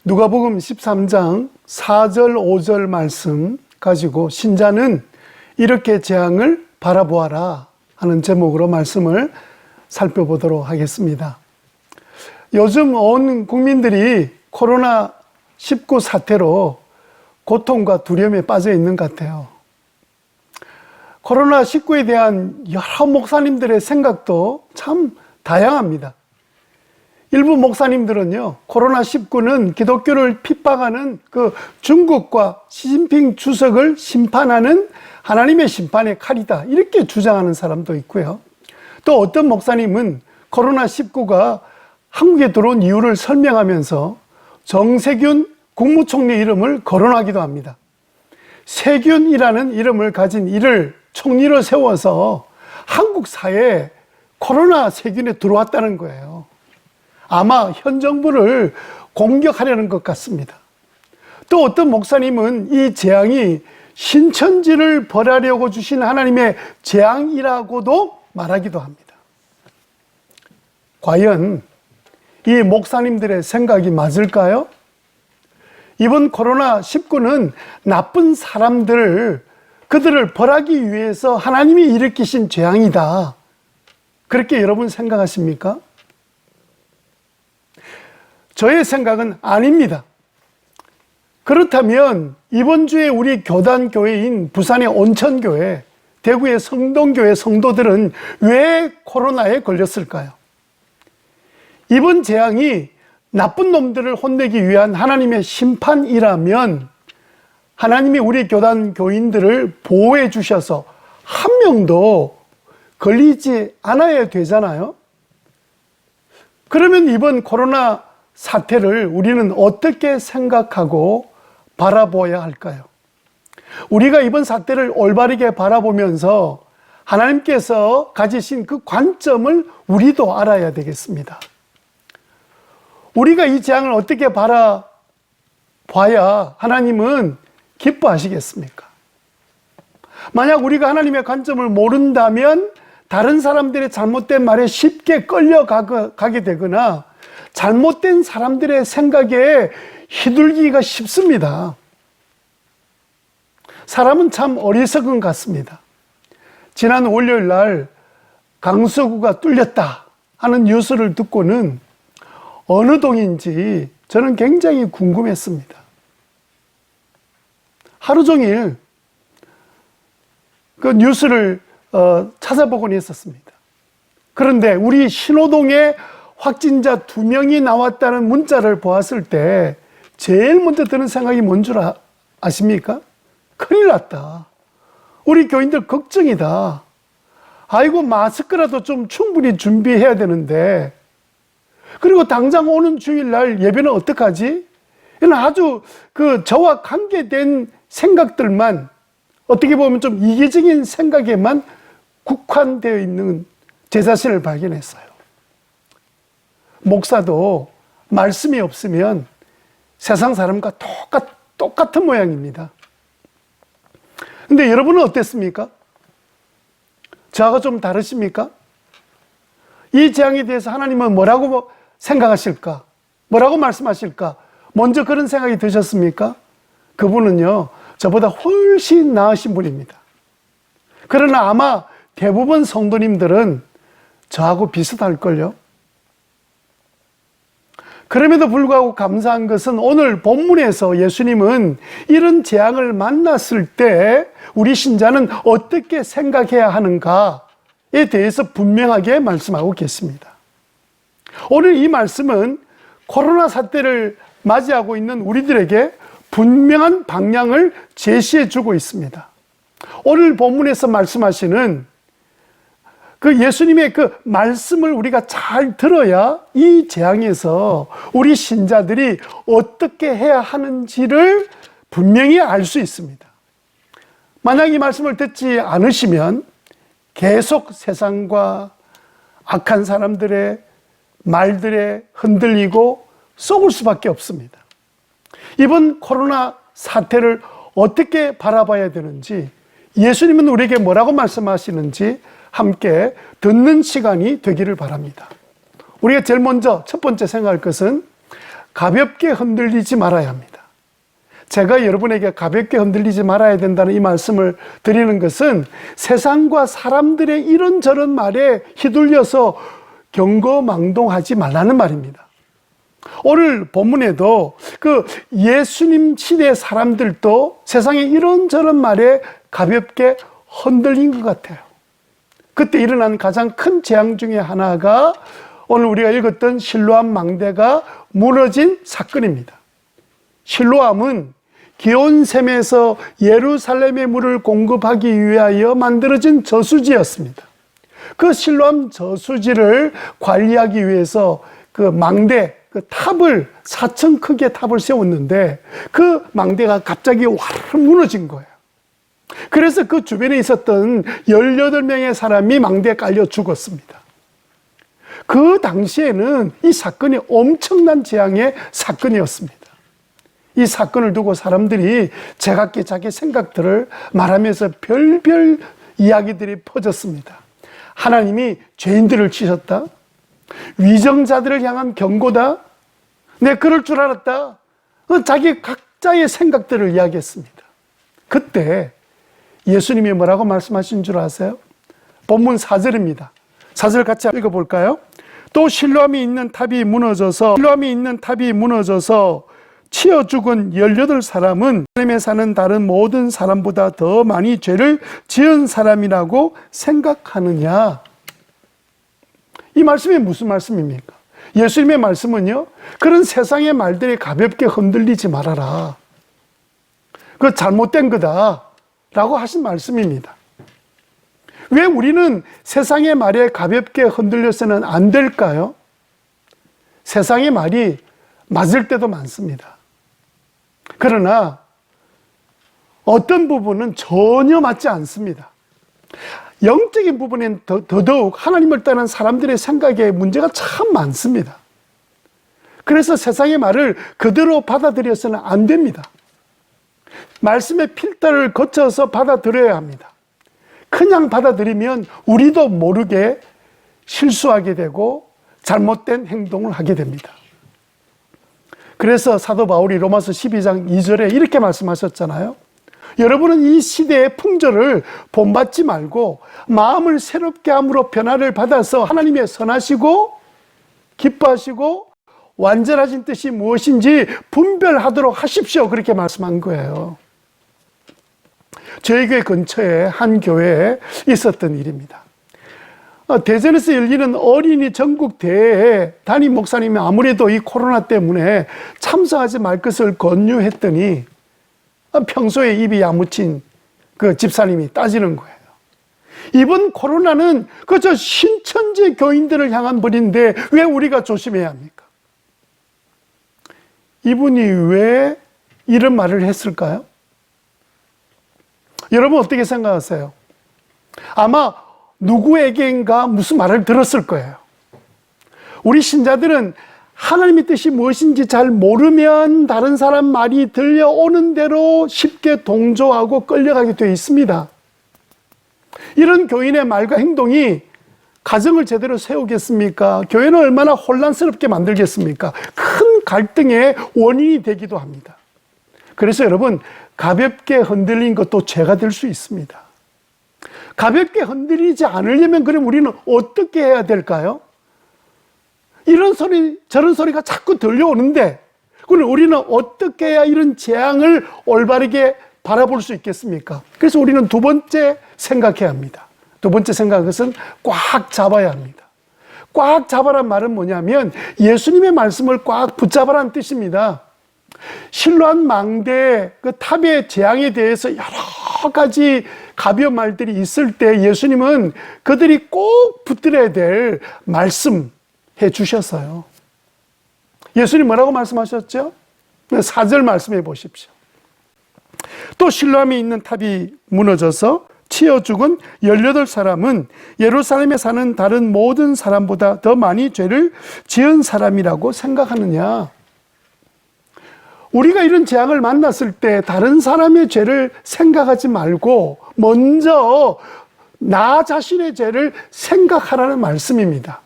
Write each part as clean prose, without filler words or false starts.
누가복음 13장 4절 5절 말씀 가지고 신자는 이렇게 재앙을 바라보아라 하는 제목으로 말씀을 살펴보도록 하겠습니다. 요즘 온 국민들이 코로나19 사태로 고통과 두려움에 빠져 있는 것 같아요. 코로나19에 대한 여러 목사님들의 생각도 참 다양합니다. 일부 목사님들은요, 코로나19는 기독교를 핍박하는 그 중국과 시진핑 주석을 심판하는 하나님의 심판의 칼이다, 이렇게 주장하는 사람도 있고요. 또 어떤 목사님은 코로나19가 한국에 들어온 이유를 설명하면서 정세균 국무총리 이름을 거론하기도 합니다. 세균이라는 이름을 가진 이를 총리로 세워서 한국 사회에 코로나 세균이 들어왔다는 거예요. 아마 현 정부를 공격하려는 것 같습니다. 또 어떤 목사님은 이 재앙이 신천지를 벌하려고 주신 하나님의 재앙이라고도 말하기도 합니다. 과연 이 목사님들의 생각이 맞을까요? 이번 코로나19는 나쁜 사람들을, 그들을 벌하기 위해서 하나님이 일으키신 재앙이다, 그렇게 여러분 생각하십니까? 저의 생각은 아닙니다. 그렇다면 이번 주에 우리 교단교회인 부산의 온천교회, 대구의 성동교회 성도들은 왜 코로나에 걸렸을까요? 이번 재앙이 나쁜 놈들을 혼내기 위한 하나님의 심판이라면 하나님이 우리 교단 교인들을 보호해 주셔서 한 명도 걸리지 않아야 되잖아요. 그러면 이번 코로나 사태를 우리는 어떻게 생각하고 바라보아야 할까요? 우리가 이번 사태를 올바르게 바라보면서 하나님께서 가지신 그 관점을 우리도 알아야 되겠습니다. 우리가 이 재앙을 어떻게 바라봐야 하나님은 기뻐하시겠습니까? 만약 우리가 하나님의 관점을 모른다면 다른 사람들의 잘못된 말에 쉽게 끌려가게 되거나 잘못된 사람들의 생각에 휘둘리기가 쉽습니다. 사람은 참 어리석은 것 같습니다. 지난 월요일 날 강서구가 뚫렸다 하는 뉴스를 듣고는 어느 동인지 저는 굉장히 궁금했습니다. 하루 종일 그 뉴스를 찾아보곤 했었습니다. 그런데 우리 신호동에 확진자 2명이 나왔다는 문자를 보았을 때 제일 먼저 드는 생각이 뭔 줄 아십니까? 큰일 났다. 우리 교인들 걱정이다. 아이고, 마스크라도 좀 충분히 준비해야 되는데, 그리고 당장 오는 주일날 예배는 어떡하지? 이런 아주 저와 관계된 생각들만, 어떻게 보면 좀 이기적인 생각에만 국한되어 있는 제 자신을 발견했어요. 목사도 말씀이 없으면 세상 사람과 똑같은 모양입니다. 근데 여러분은 어땠습니까? 저하고 좀 다르십니까? 이 재앙에 대해서 하나님은 뭐라고 생각하실까? 뭐라고 말씀하실까? 먼저 그런 생각이 드셨습니까? 그분은요, 저보다 훨씬 나으신 분입니다. 그러나 아마 대부분 성도님들은 저하고 비슷할걸요. 그럼에도 불구하고 감사한 것은 오늘 본문에서 예수님은 이런 재앙을 만났을 때 우리 신자는 어떻게 생각해야 하는가에 대해서 분명하게 말씀하고 계십니다. 오늘 이 말씀은 코로나 사태를 맞이하고 있는 우리들에게 분명한 방향을 제시해 주고 있습니다. 오늘 본문에서 말씀하시는 그 예수님의 그 말씀을 우리가 잘 들어야 이 재앙에서 우리 신자들이 어떻게 해야 하는지를 분명히 알 수 있습니다. 만약 이 말씀을 듣지 않으시면 계속 세상과 악한 사람들의 말들에 흔들리고 속을 수밖에 없습니다. 이번 코로나 사태를 어떻게 바라봐야 되는지, 예수님은 우리에게 뭐라고 말씀하시는지 함께 듣는 시간이 되기를 바랍니다. 우리가 제일 먼저 첫 번째 생각할 것은 가볍게 흔들리지 말아야 합니다. 제가 여러분에게 가볍게 흔들리지 말아야 된다는 이 말씀을 드리는 것은 세상과 사람들의 이런저런 말에 휘둘려서 경거망동하지 말라는 말입니다. 오늘 본문에도 그 예수님 시대 사람들도 세상의 이런저런 말에 가볍게 흔들린 것 같아요. 그때 일어난 가장 큰 재앙 중에 하나가 오늘 우리가 읽었던 실로암 망대가 무너진 사건입니다. 실로암은 기온샘에서 예루살렘의 물을 공급하기 위하여 만들어진 저수지였습니다. 그 실로암 저수지를 관리하기 위해서 그 망대, 그 탑을 4층 크기의 탑을 세웠는데 그 망대가 갑자기 와르르 무너진 거예요. 그래서 그 주변에 있었던 18명의 사람이 망대에 깔려 죽었습니다. 그 당시에는 이 사건이 엄청난 재앙의 사건이었습니다. 이 사건을 두고 사람들이 제각기 자기 생각들을 말하면서 별별 이야기들이 퍼졌습니다. 하나님이 죄인들을 치셨다. 위정자들을 향한 경고다. 내 그럴 줄 알았다. 자기 각자의 생각들을 이야기했습니다. 그때 예수님이 뭐라고 말씀하신 줄 아세요? 본문 4절입니다. 4절 같이 읽어볼까요? 또 실로암이 있는 탑이 무너져서 치어 죽은 18사람은 하나님에 사는 다른 모든 사람보다 더 많이 죄를 지은 사람이라고 생각하느냐? 이 말씀이 무슨 말씀입니까? 예수님의 말씀은요, 그런 세상의 말들이 가볍게 흔들리지 말아라. 그거 잘못된 거다. 라고 하신 말씀입니다. 왜 우리는 세상의 말에 가볍게 흔들려서는 안 될까요? 세상의 말이 맞을 때도 많습니다. 그러나 어떤 부분은 전혀 맞지 않습니다. 영적인 부분엔 더더욱 하나님을 떠난 사람들의 생각에 문제가 참 많습니다. 그래서 세상의 말을 그대로 받아들여서는 안 됩니다. 말씀의 필터를 거쳐서 받아들여야 합니다. 그냥 받아들이면 우리도 모르게 실수하게 되고 잘못된 행동을 하게 됩니다. 그래서 사도 바울이 로마서 12장 2절에 이렇게 말씀하셨잖아요. 여러분은 이 시대의 풍조를 본받지 말고 마음을 새롭게 함으로 변화를 받아서 하나님의 선하시고 기뻐하시고 완전하신 뜻이 무엇인지 분별하도록 하십시오. 그렇게 말씀한 거예요. 저희 교회 근처에 한 교회에 있었던 일입니다. 대전에서 열리는 어린이 전국 대회에 담임 목사님이 아무래도 이 코로나 때문에 참석하지 말 것을 권유했더니 평소에 입이 야무친 그 집사님이 따지는 거예요. 이번 코로나는 그저 신천지 교인들을 향한 벌인데 왜 우리가 조심해야 합니까? 이분이 왜 이런 말을 했을까요? 여러분 어떻게 생각하세요? 아마 누구에게인가 무슨 말을 들었을 거예요. 우리 신자들은 하나님의 뜻이 무엇인지 잘 모르면 다른 사람 말이 들려오는 대로 쉽게 동조하고 끌려가게 되어 있습니다. 이런 교인의 말과 행동이 가정을 제대로 세우겠습니까? 교회는 얼마나 혼란스럽게 만들겠습니까? 큰 갈등의 원인이 되기도 합니다. 그래서 여러분, 가볍게 흔들린 것도 죄가 될 수 있습니다. 가볍게 흔들리지 않으려면 그럼 우리는 어떻게 해야 될까요? 이런 소리, 저런 소리가 자꾸 들려오는데, 그럼 우리는 어떻게 해야 이런 재앙을 올바르게 바라볼 수 있겠습니까? 그래서 우리는 두 번째 생각해야 합니다. 두 번째 생각은 것은 꽉 잡아야 합니다. 꽉 잡아란 말은 뭐냐면 예수님의 말씀을 꽉 붙잡아라는 뜻입니다. 실로암 망대 그 탑의 재앙에 대해서 여러 가지 가벼운 말들이 있을 때 예수님은 그들이 꼭 붙들어야 될 말씀 해 주셨어요. 예수님 뭐라고 말씀하셨죠? 4절 말씀해 보십시오. 또 실로암에 있는 탑이 무너져서 치어 죽은 18사람은 예루살렘에 사는 다른 모든 사람보다 더 많이 죄를 지은 사람이라고 생각하느냐? 우리가 이런 재앙을 만났을 때 다른 사람의 죄를 생각하지 말고 먼저 나 자신의 죄를 생각하라는 말씀입니다.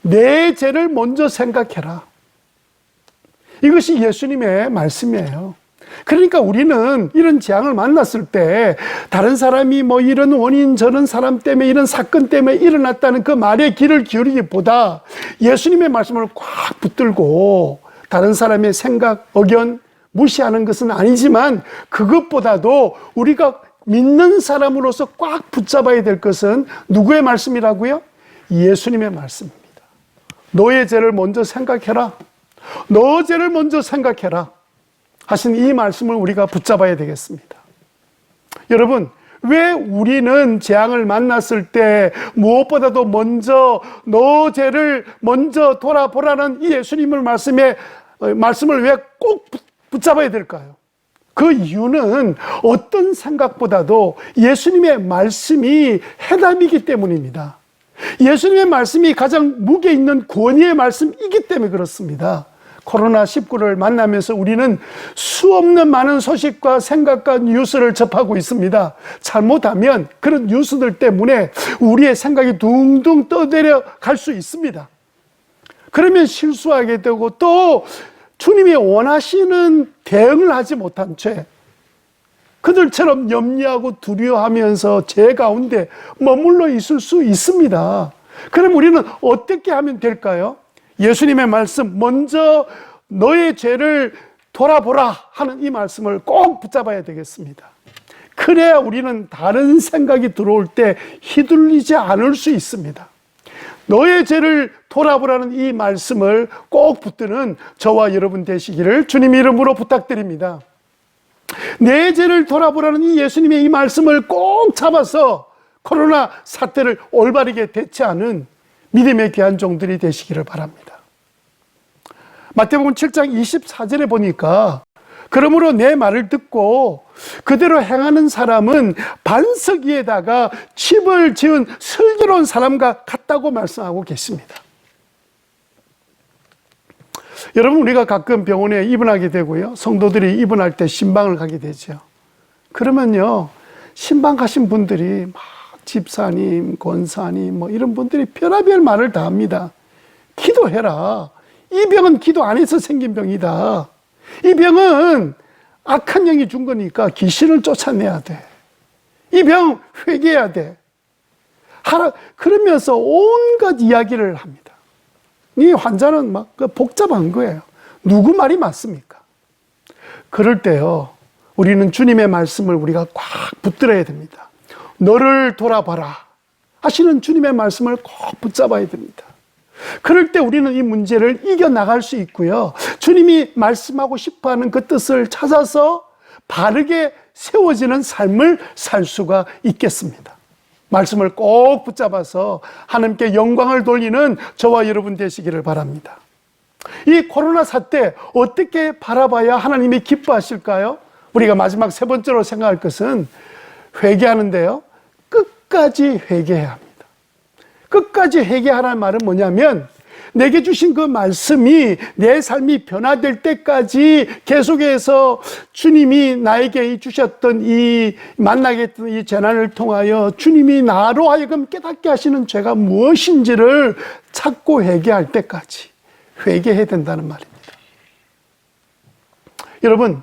내 죄를 먼저 생각해라. 이것이 예수님의 말씀이에요. 그러니까 우리는 이런 재앙을 만났을 때 다른 사람이 뭐 이런 원인 저런 사람 때문에 이런 사건 때문에 일어났다는 그 말에 귀를 기울이기보다 예수님의 말씀을 꽉 붙들고 다른 사람의 생각, 의견 무시하는 것은 아니지만 그것보다도 우리가 믿는 사람으로서 꽉 붙잡아야 될 것은 누구의 말씀이라고요? 예수님의 말씀입니다. 너의 죄를 먼저 생각해라. 너 죄를 먼저 생각해라. 하신 이 말씀을 우리가 붙잡아야 되겠습니다. 여러분, 왜 우리는 재앙을 만났을 때 무엇보다도 먼저 너 죄를 먼저 돌아보라는 이 예수님의 말씀을 왜 꼭 붙잡아야 될까요? 그 이유는 어떤 생각보다도 예수님의 말씀이 해답이기 때문입니다. 예수님의 말씀이 가장 무게 있는 권위의 말씀이기 때문에 그렇습니다. 코로나19를 만나면서 우리는 수없는 많은 소식과 생각과 뉴스를 접하고 있습니다. 잘못하면 그런 뉴스들 때문에 우리의 생각이 둥둥 떠내려 갈 수 있습니다. 그러면 실수하게 되고 또 주님이 원하시는 대응을 하지 못한 채 그들처럼 염려하고 두려워하면서 죄 가운데 머물러 있을 수 있습니다. 그럼 우리는 어떻게 하면 될까요? 예수님의 말씀, 먼저 너의 죄를 돌아보라 하는 이 말씀을 꼭 붙잡아야 되겠습니다. 그래야 우리는 다른 생각이 들어올 때 휘둘리지 않을 수 있습니다. 너의 죄를 돌아보라는 이 말씀을 꼭 붙드는 저와 여러분 되시기를 주님 이름으로 부탁드립니다. 내 죄를 돌아보라는 이 예수님의 이 말씀을 꼭 잡아서 코로나 사태를 올바르게 대처하는 믿음의 귀한 종들이 되시기를 바랍니다. 마태복음 7장 24절에 보니까 그러므로 내 말을 듣고 그대로 행하는 사람은 반석 위에다가 집을 지은 슬기로운 사람과 같다고 말씀하고 계십니다. 여러분, 우리가 가끔 병원에 입원하게 되고요, 성도들이 입원할 때 신방을 가게 되죠. 그러면요, 신방 가신 분들이 막 집사님, 권사님 뭐 이런 분들이 별의별 말을 다 합니다. 기도해라. 이 병은 기도 안 해서 생긴 병이다. 이 병은 악한 영이 준 거니까 귀신을 쫓아내야 돼. 이 병 회개해야 돼. 그러면서 온갖 이야기를 합니다. 이 환자는 막 복잡한 거예요. 누구 말이 맞습니까? 그럴 때요, 우리는 주님의 말씀을 우리가 꽉 붙들어야 됩니다. 너를 돌아봐라 하시는 주님의 말씀을 꼭 붙잡아야 됩니다. 그럴 때 우리는 이 문제를 이겨나갈 수 있고요, 주님이 말씀하고 싶어하는 그 뜻을 찾아서 바르게 세워지는 삶을 살 수가 있겠습니다. 말씀을 꼭 붙잡아서 하나님께 영광을 돌리는 저와 여러분 되시기를 바랍니다. 이 코로나 사태 어떻게 바라봐야 하나님이 기뻐하실까요? 우리가 마지막 세 번째로 생각할 것은 회개하는데요, 끝까지 회개해야 합니다. 끝까지 회개하라는 말은 뭐냐면 내게 주신 그 말씀이 내 삶이 변화될 때까지 계속해서 주님이 나에게 주셨던 만나게 했던 이 재난을 통하여 주님이 나로 하여금 깨닫게 하시는 죄가 무엇인지를 찾고 회개할 때까지 회개해야 된다는 말입니다. 여러분,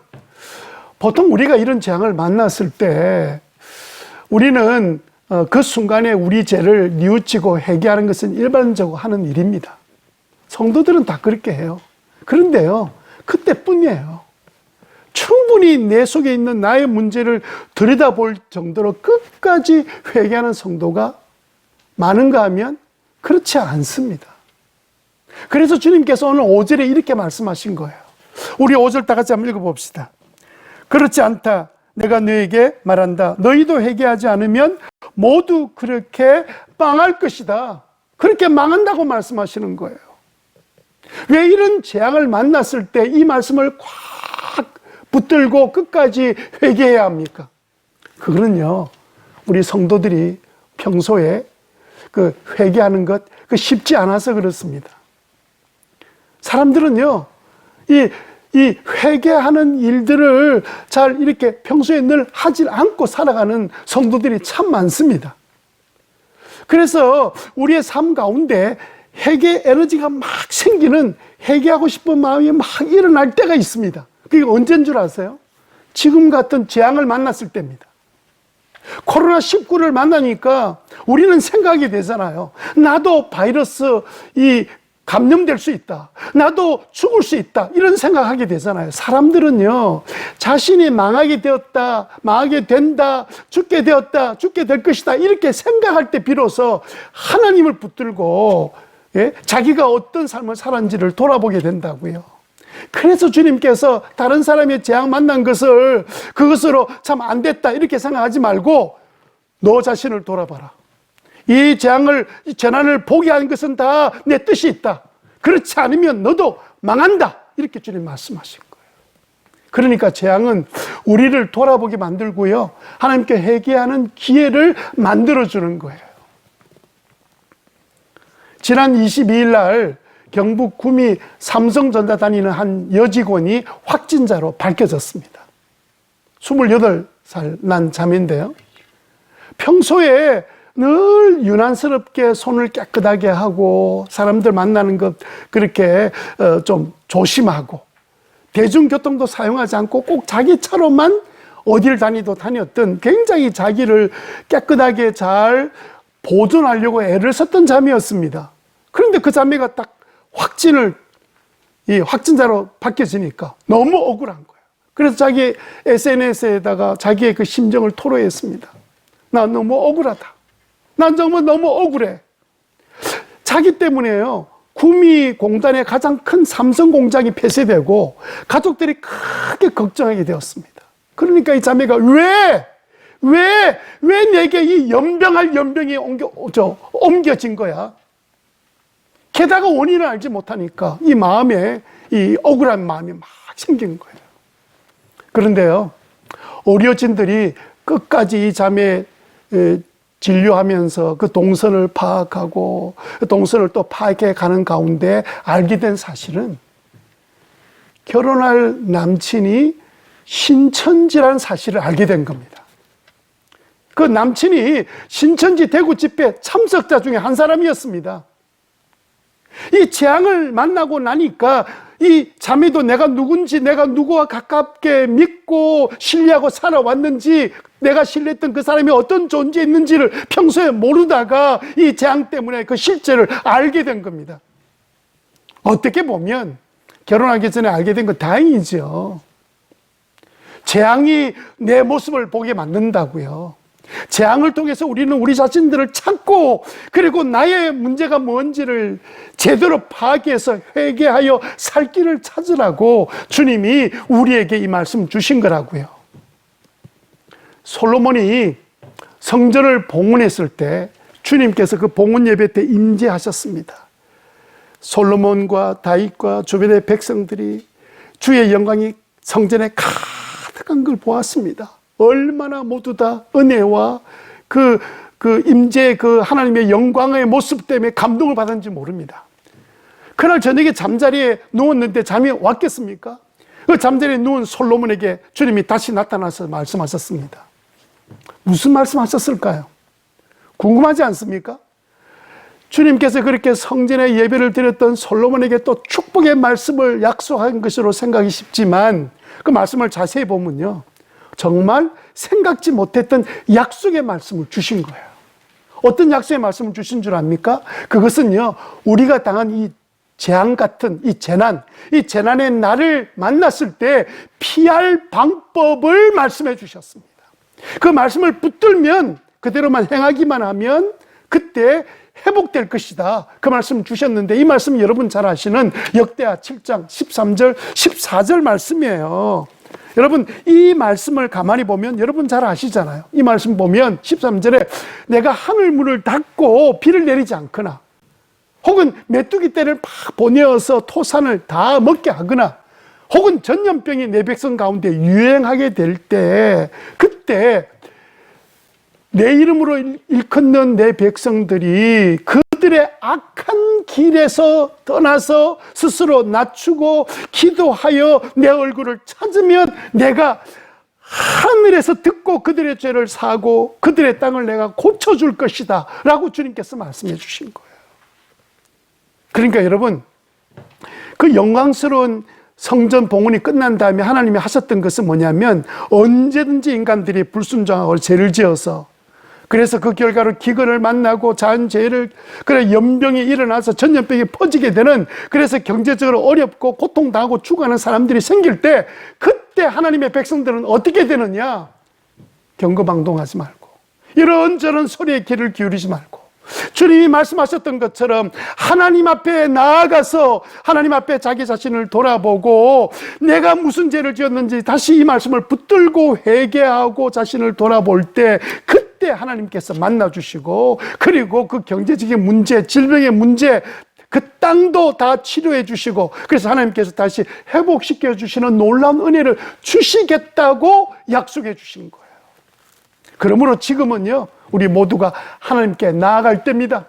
보통 우리가 이런 재앙을 만났을 때 우리는 그 순간에 우리 죄를 뉘우치고 회개하는 것은 일반적으로 하는 일입니다. 성도들은 다 그렇게 해요. 그런데요, 그때뿐이에요. 충분히 내 속에 있는 나의 문제를 들여다볼 정도로 끝까지 회개하는 성도가 많은가 하면 그렇지 않습니다. 그래서 주님께서 오늘 5절에 이렇게 말씀하신 거예요. 우리 5절 다 같이 한번 읽어봅시다. 그렇지 않다. 내가 너에게 말한다. 너희도 회개하지 않으면 모두 그렇게 망할 것이다. 그렇게 망한다고 말씀하시는 거예요. 왜 이런 재앙을 만났을 때 이 말씀을 꽉 붙들고 끝까지 회개해야 합니까? 그거는요, 우리 성도들이 평소에 그 회개하는 것 쉽지 않아서 그렇습니다. 사람들은요, 이 회개하는 일들을 잘 이렇게 평소에 늘 하지 않고 살아가는 성도들이 참 많습니다. 그래서 우리의 삶 가운데 회개 에너지가 막 생기는, 회개하고 싶은 마음이 막 일어날 때가 있습니다. 그게 언제인 줄 아세요? 지금 같은 재앙을 만났을 때입니다. 코로나19를 만나니까 우리는 생각이 되잖아요. 나도 바이러스 감염될 수 있다. 나도 죽을 수 있다. 이런 생각하게 되잖아요. 사람들은요, 자신이 망하게 되었다, 망하게 된다, 죽게 되었다, 죽게 될 것이다, 이렇게 생각할 때 비로소 하나님을 붙들고, 자기가 어떤 삶을 살았는지를 돌아보게 된다고요. 그래서 주님께서 다른 사람의 재앙 만난 것을 그것으로 참 안 됐다 이렇게 생각하지 말고 너 자신을 돌아봐라. 이 재난을 보게 한 것은 다 내 뜻이 있다. 그렇지 않으면 너도 망한다. 이렇게 주님 말씀하신 거예요. 그러니까 재앙은 우리를 돌아보게 만들고요, 하나님께 회개하는 기회를 만들어주는 거예요. 지난 22일 날 경북 구미 삼성전자 다니는 한 여직원이 확진자로 밝혀졌습니다. 28살 난 자매인데요. 평소에 늘 유난스럽게 손을 깨끗하게 하고 사람들 만나는 것 그렇게 좀 조심하고 대중교통도 사용하지 않고 꼭 자기 차로만 어딜 다녔던 굉장히 자기를 깨끗하게 잘 보존하려고 애를 썼던 자매였습니다. 그런데 그 자매가 딱 확진자로 바뀌어지니까 너무 억울한 거예요. 그래서 자기 SNS에다가 자기의 그 심정을 토로했습니다. 나 너무 억울하다. 난 정말 너무 억울해. 자기 때문에요, 구미 공단의 가장 큰 삼성 공장이 폐쇄되고 가족들이 크게 걱정하게 되었습니다. 그러니까 이 자매가 왜 내게 이 연병할 연병이 옮겨진 거야? 게다가 원인을 알지 못하니까 이 마음에, 이 억울한 마음이 막 생긴 거예요. 그런데요, 의료진들이 끝까지 이 자매 진료하면서 그 동선을 파악하고 동선을 또 파악해 가는 가운데 알게 된 사실은 결혼할 남친이 신천지라는 사실을 알게 된 겁니다. 그 남친이 신천지 대구 집회 참석자 중에 한 사람이었습니다. 이 재앙을 만나고 나니까 이 자매도 내가 누군지, 내가 누구와 가깝게 믿고 신뢰하고 살아왔는지, 내가 신뢰했던 그 사람이 어떤 존재였는지를 평소에 모르다가 이 재앙 때문에 그 실제를 알게 된 겁니다. 어떻게 보면 결혼하기 전에 알게 된 건 다행이죠. 재앙이 내 모습을 보게 만든다고요. 재앙을 통해서 우리는 우리 자신들을 찾고, 그리고 나의 문제가 뭔지를 제대로 파악해서 회개하여 살 길을 찾으라고 주님이 우리에게 이 말씀 주신 거라고요. 솔로몬이 성전을 봉헌했을 때 주님께서 그 봉헌 예배 때 임재하셨습니다. 솔로몬과 다윗과 주변의 백성들이 주의 영광이 성전에 가득한 걸 보았습니다. 얼마나 모두 다 은혜와 그 임재, 그 하나님의 영광의 모습 때문에 감동을 받았는지 모릅니다. 그날 저녁에 잠자리에 누웠는데 잠이 왔겠습니까? 그 잠자리에 누운 솔로몬에게 주님이 다시 나타나서 말씀하셨습니다. 무슨 말씀하셨을까요? 궁금하지 않습니까? 주님께서 그렇게 성전에 예배를 드렸던 솔로몬에게 또 축복의 말씀을 약속한 것으로 생각이 쉽지만, 그 말씀을 자세히 보면요, 정말 생각지 못했던 약속의 말씀을 주신 거예요. 어떤 약속의 말씀을 주신 줄 압니까? 그것은요, 우리가 당한 이 재앙 같은 이 재난의 날을 만났을 때 피할 방법을 말씀해 주셨습니다. 그 말씀을 붙들면, 그대로만 행하기만 하면 그때 회복될 것이다. 그 말씀 주셨는데, 이 말씀 여러분 잘 아시는 역대하 7장 13절 14절 말씀이에요. 여러분, 이 말씀을 가만히 보면 여러분 잘 아시잖아요. 이 말씀 보면 13절에 내가 하늘 문을 닫고 비를 내리지 않거나, 혹은 메뚜기 떼를 막 보내어서 토산을 다 먹게 하거나, 혹은 전염병이 내 백성 가운데 유행하게 될 때, 그때 내 이름으로 일컫는 내 백성들이 그들의 악한 길에서 떠나서 스스로 낮추고 기도하여 내 얼굴을 찾으면 내가 하늘에서 듣고 그들의 죄를 사하고 그들의 땅을 내가 고쳐줄 것이다 라고 주님께서 말씀해 주신 거예요. 그러니까 여러분, 그 영광스러운 성전 봉헌이 끝난 다음에 하나님이 하셨던 것은 뭐냐면, 언제든지 인간들이 불순종하고 죄를 지어서, 그래서 그 결과로 기근을 만나고 자연재해를, 그래 연병이 일어나서 전염병이 퍼지게 되는, 그래서 경제적으로 어렵고 고통당하고 죽어가는 사람들이 생길 때, 그때 하나님의 백성들은 어떻게 되느냐? 경거망동하지 말고, 이런저런 소리에 귀를 기울이지 말고, 주님이 말씀하셨던 것처럼 하나님 앞에 나아가서 하나님 앞에 자기 자신을 돌아보고, 내가 무슨 죄를 지었는지 다시 이 말씀을 붙들고 회개하고 자신을 돌아볼 때, 그때 하나님께서 만나주시고, 그리고 그 경제적인 문제, 질병의 문제, 그 땅도 다 치료해 주시고, 그래서 하나님께서 다시 회복시켜 주시는 놀라운 은혜를 주시겠다고 약속해 주신 거예요. 그러므로 지금은요, 우리 모두가 하나님께 나아갈 때입니다.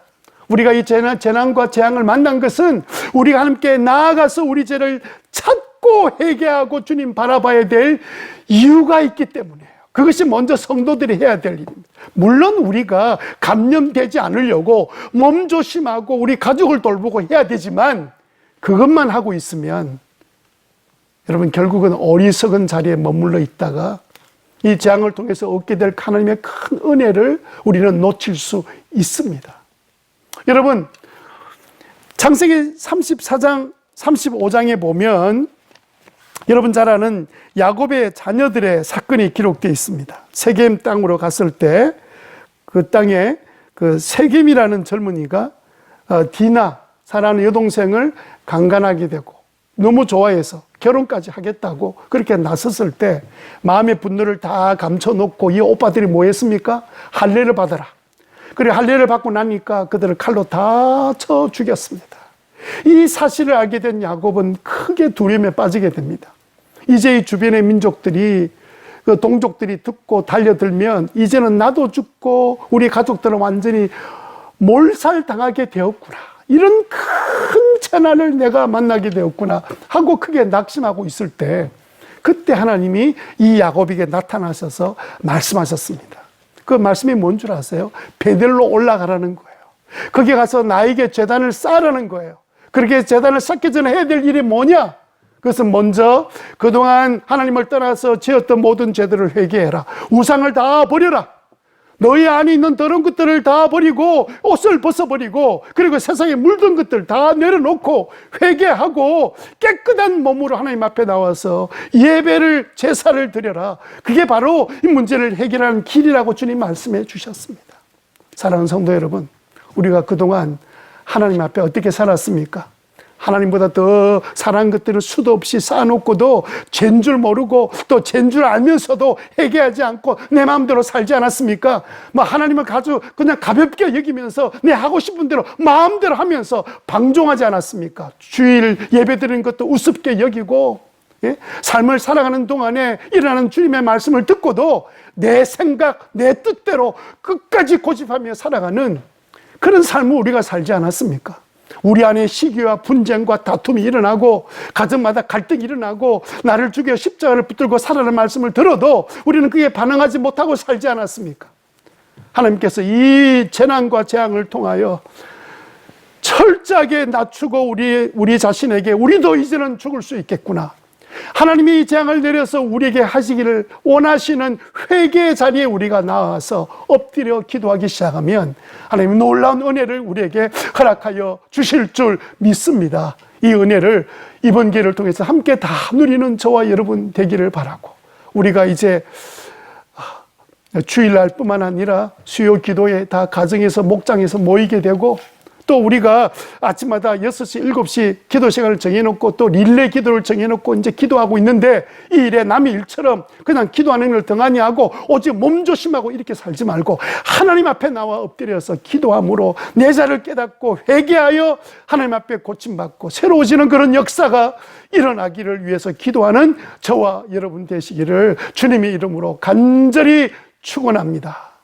우리가 이 재난과 재앙을 만난 것은 우리가 하나님께 나아가서 우리 죄를 찾고 회개하고 주님 바라봐야 될 이유가 있기 때문이에요. 그것이 먼저 성도들이 해야 될 일입니다. 물론 우리가 감염되지 않으려고 몸 조심하고 우리 가족을 돌보고 해야 되지만, 그것만 하고 있으면 여러분 결국은 어리석은 자리에 머물러 있다가 이 재앙을 통해서 얻게 될 하나님의 큰 은혜를 우리는 놓칠 수 있습니다. 여러분, 창세기 34장, 35장에 보면 여러분 잘 아는 야곱의 자녀들의 사건이 기록되어 있습니다. 세겜 땅으로 갔을 때 그 땅에 그 세겜이라는 젊은이가 디나, 사랑하는 여동생을 강간하게 되고 너무 좋아해서 결혼까지 하겠다고 그렇게 나섰을 때 마음의 분노를 다 감춰놓고 이 오빠들이 뭐 했습니까? 할례를 받아라. 그래 할례를 받고 나니까 그들을 칼로 다 쳐 죽였습니다. 이 사실을 알게 된 야곱은 크게 두려움에 빠지게 됩니다. 이제 이 주변의 민족들이, 그 동족들이 듣고 달려들면 이제는 나도 죽고 우리 가족들은 완전히 몰살당하게 되었구나, 이런 큰 재난을 내가 만나게 되었구나 하고 크게 낙심하고 있을 때, 그때 하나님이 이 야곱에게 나타나셔서 말씀하셨습니다. 그 말씀이 뭔 줄 아세요? 베델로 올라가라는 거예요. 거기 가서 나에게 제단을 쌓으라는 거예요. 그렇게 제단을 쌓기 전에 해야 될 일이 뭐냐? 그것은 먼저 그동안 하나님을 떠나서 지었던 모든 죄들을 회개해라. 우상을 다 버려라. 너희 안에 있는 더러운 것들을 다 버리고 옷을 벗어버리고, 그리고 세상에 물든 것들 다 내려놓고 회개하고 깨끗한 몸으로 하나님 앞에 나와서 예배를, 제사를 드려라. 그게 바로 이 문제를 해결하는 길이라고 주님 말씀해 주셨습니다. 사랑하는 성도 여러분, 우리가 그동안 하나님 앞에 어떻게 살았습니까? 하나님보다 더 사랑한 것들을 수도 없이 쌓아놓고도 죄인 줄 모르고 또 죄인 줄 알면서도 회개하지 않고 내 마음대로 살지 않았습니까? 뭐 하나님을 그냥 가볍게 여기면서 내 하고 싶은 대로 마음대로 하면서 방종하지 않았습니까? 주일 예배 드리는 것도 우습게 여기고, 예? 삶을 살아가는 동안에 일어나는 주님의 말씀을 듣고도 내 생각, 내 뜻대로 끝까지 고집하며 살아가는 그런 삶을 우리가 살지 않았습니까? 우리 안에 시기와 분쟁과 다툼이 일어나고 가정마다 갈등이 일어나고 나를 죽여 십자가를 붙들고 살아라는 말씀을 들어도 우리는 그게 반응하지 못하고 살지 않았습니까? 하나님께서 이 재난과 재앙을 통하여 철저하게 낮추고 우리 자신에게 우리도 이제는 죽을 수 있겠구나, 하나님이 이 재앙을 내려서 우리에게 하시기를 원하시는 회개의 자리에 우리가 나와서 엎드려 기도하기 시작하면 하나님은 놀라운 은혜를 우리에게 허락하여 주실 줄 믿습니다. 이 은혜를 이번 기회를 통해서 함께 다 누리는 저와 여러분 되기를 바라고, 우리가 이제 주일날 뿐만 아니라 수요 기도에 다 가정에서 목장에서 모이게 되고, 또 우리가 아침마다 6시, 7시 기도 시간을 정해놓고 또 릴레이 기도를 정해놓고 이제 기도하고 있는데, 이 일에 남의 일처럼 그냥 기도하는 걸 등한히 하고 오직 몸조심하고 이렇게 살지 말고 하나님 앞에 나와 엎드려서 기도함으로 내 자를 깨닫고 회개하여 하나님 앞에 고침받고 새로워지는 그런 역사가 일어나기를 위해서 기도하는 저와 여러분 되시기를 주님의 이름으로 간절히 축원합니다.